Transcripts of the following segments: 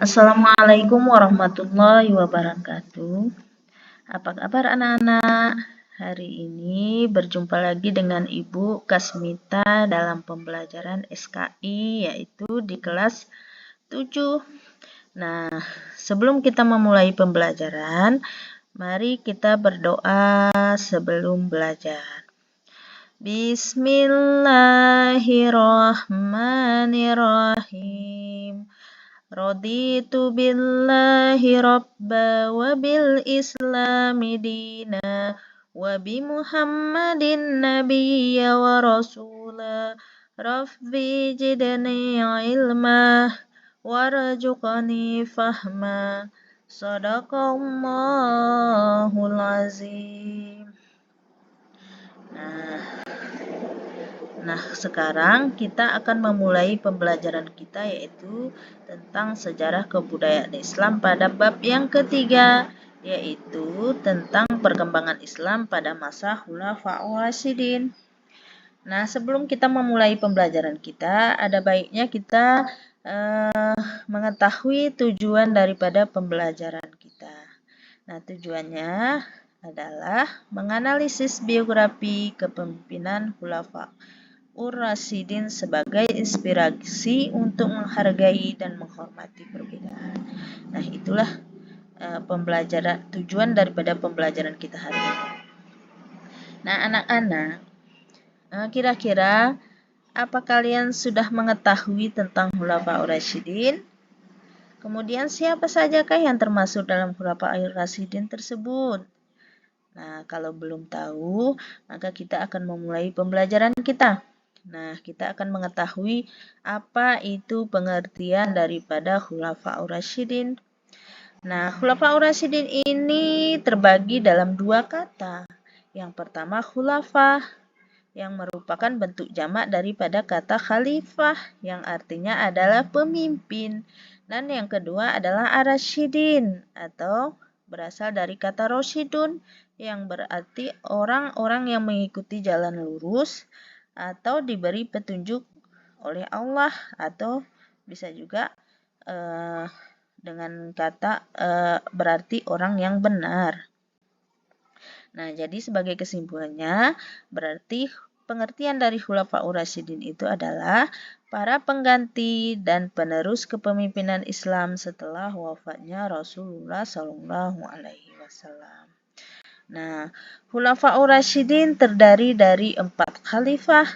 Assalamualaikum warahmatullahi wabarakatuh. Apa kabar anak-anak? Hari ini berjumpa lagi dengan Ibu Kasmita dalam pembelajaran SKI yaitu di kelas 7. Nah, sebelum kita memulai pembelajaran, mari kita berdoa sebelum belajar. Bismillahirrahmanirrahim. Raditu billahi rabba wa bil islami dina wa bi muhammadin nabiyya wa rasula rabbi jidni ilma warzuqni fahma sadaqallahul azim. Nah, sekarang kita akan memulai pembelajaran kita yaitu tentang sejarah kebudayaan Islam pada bab yang ketiga, yaitu tentang perkembangan Islam pada masa Khulafaur Rasyidin. Nah, sebelum kita memulai pembelajaran kita, ada baiknya kita mengetahui tujuan daripada pembelajaran kita. Nah, tujuannya adalah menganalisis biografi kepemimpinan Khulafaur Rasyidin sebagai inspirasi untuk menghargai dan menghormati perbedaan. Nah, itulah tujuan daripada pembelajaran kita hari ini. Nah, anak-anak, kira-kira apa kalian sudah mengetahui tentang Khulafaur Rasyidin? Kemudian siapa sajakah yang termasuk dalam Khulafaur Rasyidin tersebut? Nah, kalau belum tahu, maka kita akan memulai pembelajaran kita. Nah, kita akan mengetahui apa itu pengertian daripada Khulafaur Rasyidin. Nah, Khulafaur Rasyidin ini terbagi dalam dua kata. Yang pertama khulafah, yang merupakan bentuk jamak daripada kata khalifah, yang artinya adalah pemimpin. Dan yang kedua adalah ar-rasyidin, atau berasal dari kata rosyidun, yang berarti orang-orang yang mengikuti jalan lurus, atau diberi petunjuk oleh Allah, atau bisa juga dengan kata berarti orang yang benar. Nah, jadi sebagai kesimpulannya, berarti pengertian dari Khulafaur Rasyidin itu adalah para pengganti dan penerus kepemimpinan Islam setelah wafatnya Rasulullah Shallallahu Alaihi Wasallam. Nah, Khulafaur Rasyidin terdiri dari 4 khalifah.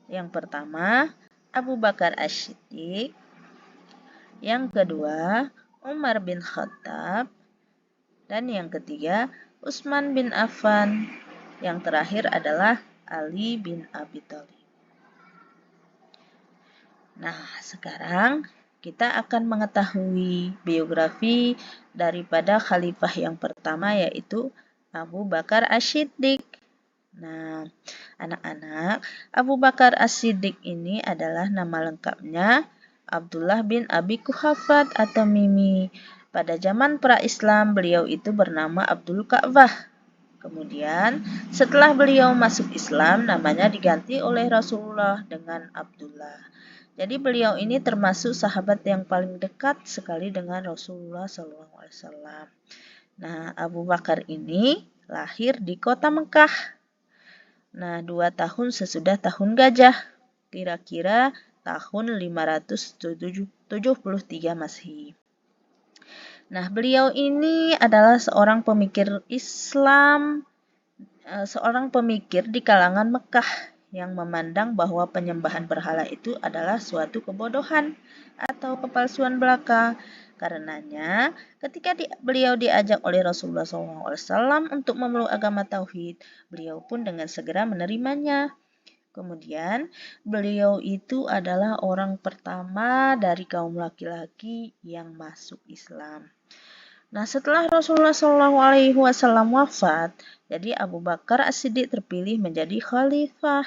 Yang pertama, Abu Bakar As-Siddiq. Yang kedua, Umar bin Khattab. Dan yang ketiga, Utsman bin Affan. Yang terakhir adalah Ali bin Abi Thalib. Nah, sekarang kita akan mengetahui biografi daripada khalifah yang pertama yaitu Abu Bakar As-Siddiq. Nah, anak-anak, Abu Bakar As-Siddiq ini adalah nama lengkapnya Abdullah bin Abi Quhafah At-Tamimi. Pada zaman pra-Islam, beliau itu bernama Abdul Ka'bah. Kemudian, setelah beliau masuk Islam, namanya diganti oleh Rasulullah dengan Abdullah. Jadi beliau ini termasuk sahabat yang paling dekat sekali dengan Rasulullah SAW. Nah, Abu Bakar ini lahir di kota Mekah. Nah, 2 tahun sesudah tahun gajah, kira-kira tahun 573 Masehi. Nah, beliau ini adalah seorang pemikir Islam, seorang pemikir di kalangan Mekah yang memandang bahwa penyembahan berhala itu adalah suatu kebodohan atau kepalsuan belaka. Karenanya, ketika beliau diajak oleh Rasulullah SAW untuk memeluk agama Tauhid, beliau pun dengan segera menerimanya. Kemudian, beliau itu adalah orang pertama dari kaum laki-laki yang masuk Islam. Nah, setelah Rasulullah SAW wafat, jadi Abu Bakar As-Siddiq terpilih menjadi khalifah.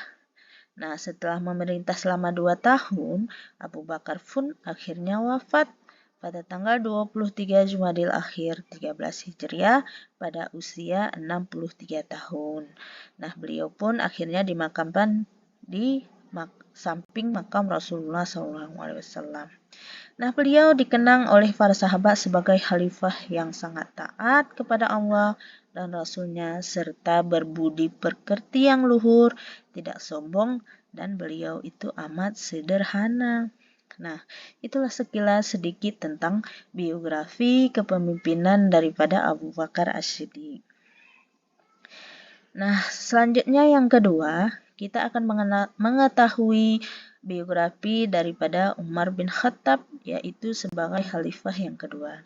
Nah, setelah memerintah selama 2 tahun, Abu Bakar pun akhirnya wafat pada tanggal 23 Jumadil Akhir 13 Hijriah pada usia 63 tahun. Nah, beliau pun akhirnya dimakamkan di samping makam Rasulullah SAW. Nah, beliau dikenang oleh para sahabat sebagai khalifah yang sangat taat kepada Allah dan Rasulnya, serta berbudi pekerti yang luhur, tidak sombong, dan beliau itu amat sederhana. Nah, itulah sekilas sedikit tentang biografi kepemimpinan daripada Abu Bakar As-Siddiq. Nah, selanjutnya yang kedua, kita akan mengetahui biografi daripada Umar bin Khattab, yaitu sebagai khalifah yang kedua.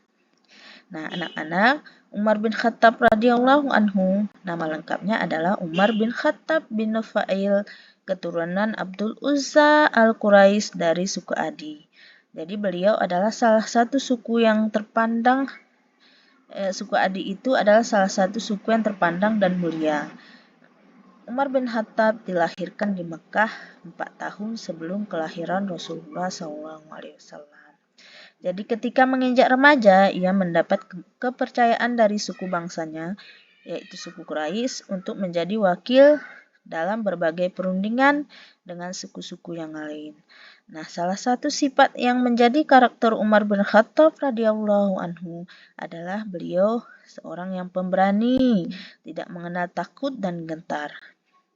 Nah, anak-anak, Umar bin Khattab radhiyallahu anhu, nama lengkapnya adalah Umar bin Khattab bin Nufail, keturunan Abdul Uzza al-Quraisy dari suku Adi. Jadi beliau adalah salah satu suku yang terpandang, suku Adi itu adalah salah satu suku yang terpandang dan mulia. Umar bin Khattab dilahirkan di Mekah 4 tahun sebelum kelahiran Rasulullah SAW. Jadi ketika menginjak remaja, ia mendapat kepercayaan dari suku bangsanya, yaitu suku Quraisy, untuk menjadi wakil dalam berbagai perundingan dengan suku-suku yang lain. Nah, salah satu sifat yang menjadi karakter Umar bin Khattab radhiyallahu anhu adalah beliau seorang yang pemberani, tidak mengenal takut dan gentar.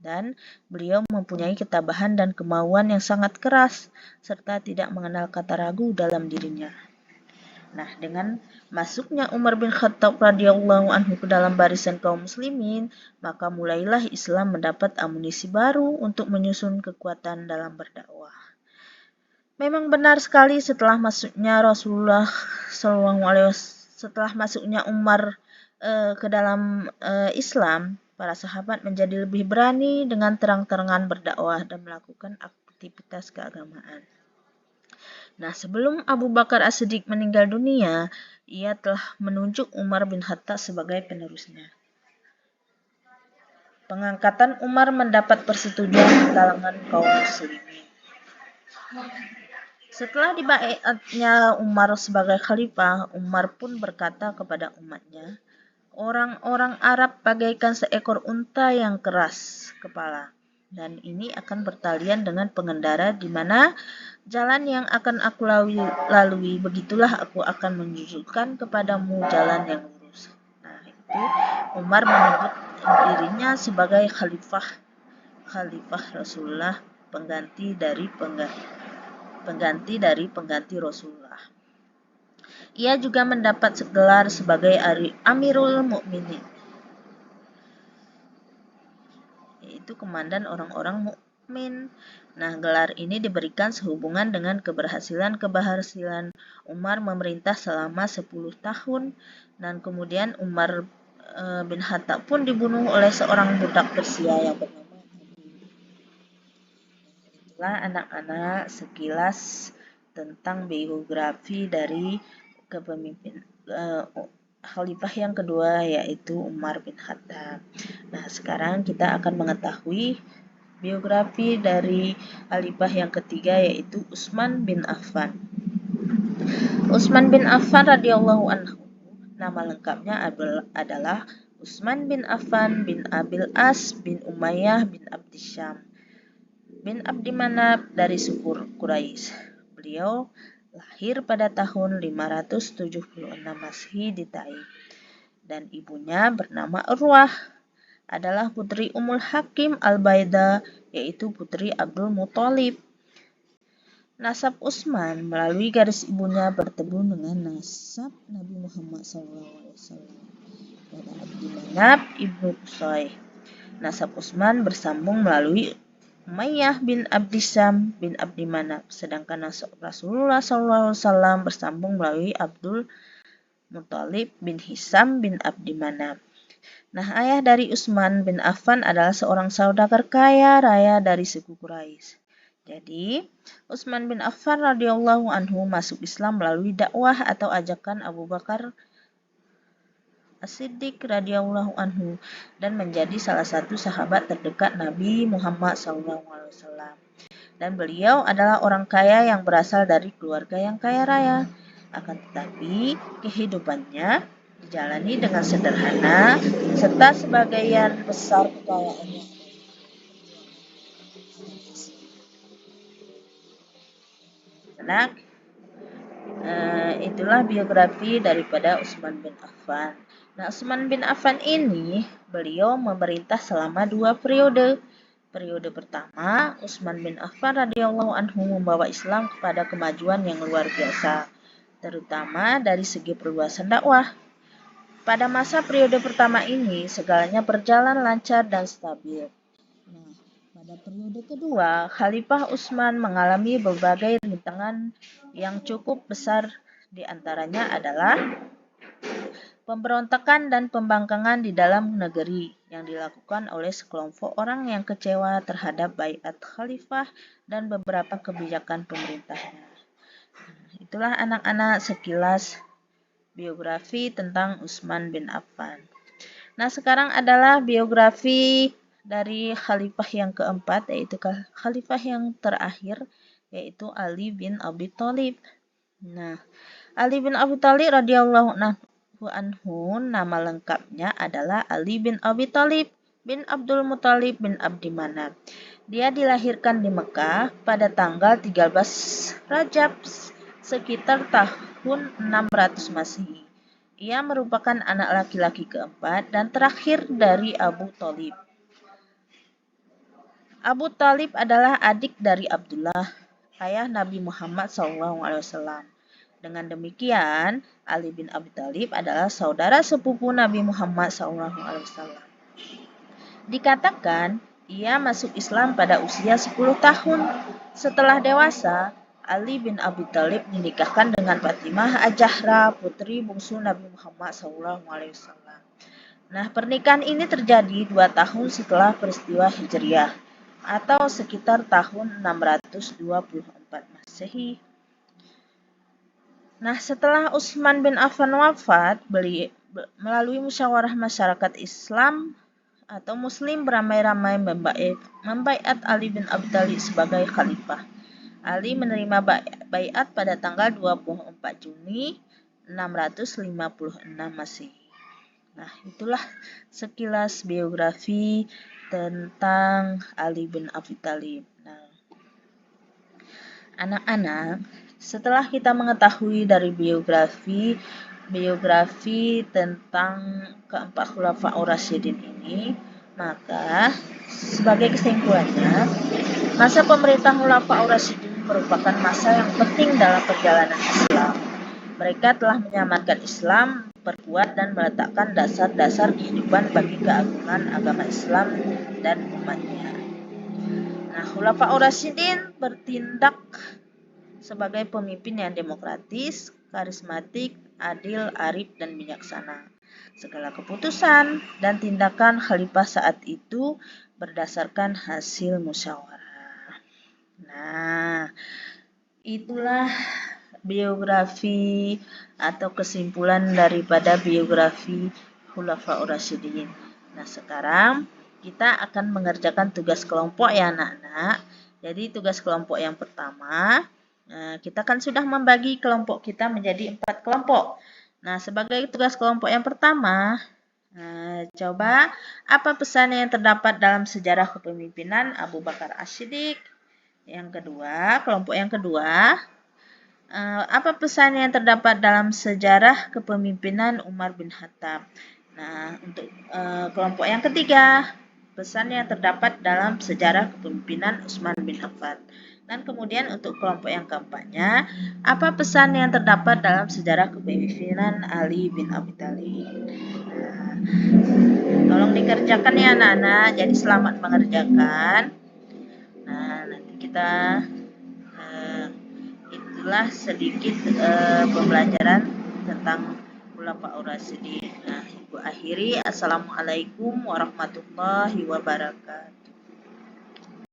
Dan beliau mempunyai ketabahan dan kemauan yang sangat keras, serta tidak mengenal kata ragu dalam dirinya. Nah, dengan masuknya Umar bin Khattab radhiyallahu anhu ke dalam barisan kaum muslimin, maka mulailah Islam mendapat amunisi baru untuk menyusun kekuatan dalam berdakwah. Memang benar sekali setelah masuknya Rasulullah SAW, setelah masuknya Umar ke dalam Islam, para sahabat menjadi lebih berani dengan terang-terangan berdakwah dan melakukan aktivitas keagamaan. Nah, sebelum Abu Bakar As-Siddiq meninggal dunia, ia telah menunjuk Umar bin Khattab sebagai penerusnya. Pengangkatan Umar mendapat persetujuan di kalangan kaum muslimin. Setelah dibaiatnya Umar sebagai khalifah, Umar pun berkata kepada umatnya, "Orang-orang Arab bagaikan seekor unta yang keras kepala, dan ini akan bertalian dengan pengendara di mana jalan yang akan aku lalui, begitulah aku akan menunjukkan kepadamu jalan yang lurus." Nah, itu Umar menyebut dirinya sebagai khalifah Rasulullah, pengganti dari Rasulullah. Ia juga mendapat gelar sebagai Amirul Mukminin, yaitu komandan orang-orang mukmin. Nah, gelar ini diberikan sehubungan dengan keberhasilan Umar memerintah selama 10 tahun, dan kemudian Umar bin Khattab pun dibunuh oleh seorang budak Persia yang bernama Abi. Itulah anak-anak sekilas tentang biografi dari khalifah yang kedua, yaitu Umar bin Khattab. Nah, sekarang kita akan mengetahui biografi dari khalifah yang ketiga, yaitu Utsman bin Affan. Utsman bin Affan radhiyallahu anhu, nama lengkapnya adalah Utsman bin Affan bin Abil As bin Umayyah bin Abdisyam bin Abdi Manaf dari suku Quraisy. Beliau lahir pada tahun 576 Masehi di Taif, dan ibunya bernama Urwah, adalah putri Ummul Hakim Al-Baida, yaitu putri Abdul Muthalib. Nasab Utsman melalui garis ibunya bertemu dengan nasab Nabi Muhammad SAW pada Abdi Manaf ibnu Qusay. Nasab Utsman bersambung melalui Umayyah bin Abdisyam bin Abdi Manaf, sedangkan nasab Rasulullah SAW bersambung melalui Abdul Muthalib bin Hisam bin Abdi Manaf. Nah, ayah dari Utsman bin Affan adalah seorang saudagar kaya raya dari suku Quraisy. Jadi, Utsman bin Affan radhiyallahu anhu masuk Islam melalui dakwah atau ajakan Abu Bakar As-Siddiq radhiyallahu anhu, dan menjadi salah satu sahabat terdekat Nabi Muhammad SAW. Dan beliau adalah orang kaya yang berasal dari keluarga yang kaya raya. Akan tetapi, kehidupannya dijalani dengan sederhana, serta sebagian besar kekayaannya. Anak, Itulah biografi daripada Utsman bin Affan. Nah, Utsman bin Affan ini beliau memerintah selama 2 periode. Periode pertama, Utsman bin Affan radhiyallahu anhu membawa Islam kepada kemajuan yang luar biasa, terutama dari segi perluasan dakwah. Pada masa periode pertama ini, segalanya berjalan lancar dan stabil. Nah, pada periode kedua, Khalifah Utsman mengalami berbagai rintangan yang cukup besar, di antaranya adalah pemberontakan dan pembangkangan di dalam negeri yang dilakukan oleh sekelompok orang yang kecewa terhadap baiat khalifah dan beberapa kebijakan pemerintahnya. Itulah anak-anak sekilas biografi tentang Utsman bin Affan. Nah, sekarang adalah biografi dari khalifah yang keempat, yaitu khalifah yang terakhir, yaitu Ali bin Abi Thalib. Nah, Ali bin Abi Thalib radhiyallahu anhu, nama lengkapnya adalah Ali bin Abi Thalib bin Abdul Muthalib bin Abdi Manaf. Dia dilahirkan di Mekah pada tanggal 13 Rajab sekitar tahun 600 Masehi. Ia merupakan anak laki-laki keempat dan terakhir dari Abu Thalib. Abu Thalib adalah adik dari Abdullah, ayah Nabi Muhammad SAW. Dengan demikian, Ali bin Abi Thalib adalah saudara sepupu Nabi Muhammad SAW. Dikatakan, ia masuk Islam pada usia 10 tahun. Setelah dewasa, Ali bin Abi Thalib dinikahkan dengan Fatimah Az-Zahra, putri bungsu Nabi Muhammad SAW. Nah, pernikahan ini terjadi 2 tahun setelah peristiwa Hijriah, atau sekitar tahun 624 Masehi. Nah, setelah Utsman bin Affan wafat, melalui musyawarah masyarakat Islam atau Muslim beramai-ramai membaiat Ali bin Abi Thalib sebagai khalifah. Ali menerima baiat pada tanggal 24 Juni 656 Masehi. Nah, itulah sekilas biografi tentang Ali bin Abi Thalib. Nah, anak-anak, setelah kita mengetahui dari biografi tentang keempat Khulafaur Rasyidin ini, maka sebagai kesimpulannya, masa pemerintahan Khulafaur Rasyidin merupakan masa yang penting dalam perjalanan Islam. Mereka telah menyelamatkan Islam, memperkuat dan meletakkan dasar-dasar kehidupan bagi keagungan agama Islam dan umatnya. Nah, Khulafaur Rasyidin bertindak sebagai pemimpin yang demokratis, karismatik, adil, arif, dan bijaksana. Segala keputusan dan tindakan khalifah saat itu berdasarkan hasil musyawarah. Nah, itulah biografi atau kesimpulan daripada biografi Khulafaur Rasyidin. Nah, sekarang kita akan mengerjakan tugas kelompok ya anak-anak. Jadi tugas kelompok yang pertama, kita kan sudah membagi kelompok kita menjadi 4 kelompok. Nah, sebagai tugas kelompok yang pertama, coba apa pesan yang terdapat dalam sejarah kepemimpinan Abu Bakar As-Siddiq? Yang kedua, kelompok yang kedua, apa pesan yang terdapat dalam sejarah kepemimpinan Umar bin Khattab? Nah, untuk kelompok yang ketiga, pesan yang terdapat dalam sejarah kepemimpinan Utsman bin Affan. Dan kemudian untuk kelompok yang keempatnya, apa pesan yang terdapat dalam sejarah kepemimpinan Ali bin Abi Thalib? Nah, tolong dikerjakan ya anak-anak, jadi selamat mengerjakan. Nah, nanti kita itulah sedikit pembelajaran tentang Khulafaur Rasyidin. Nah, ibu akhiri, assalamualaikum warahmatullahi wabarakatuh.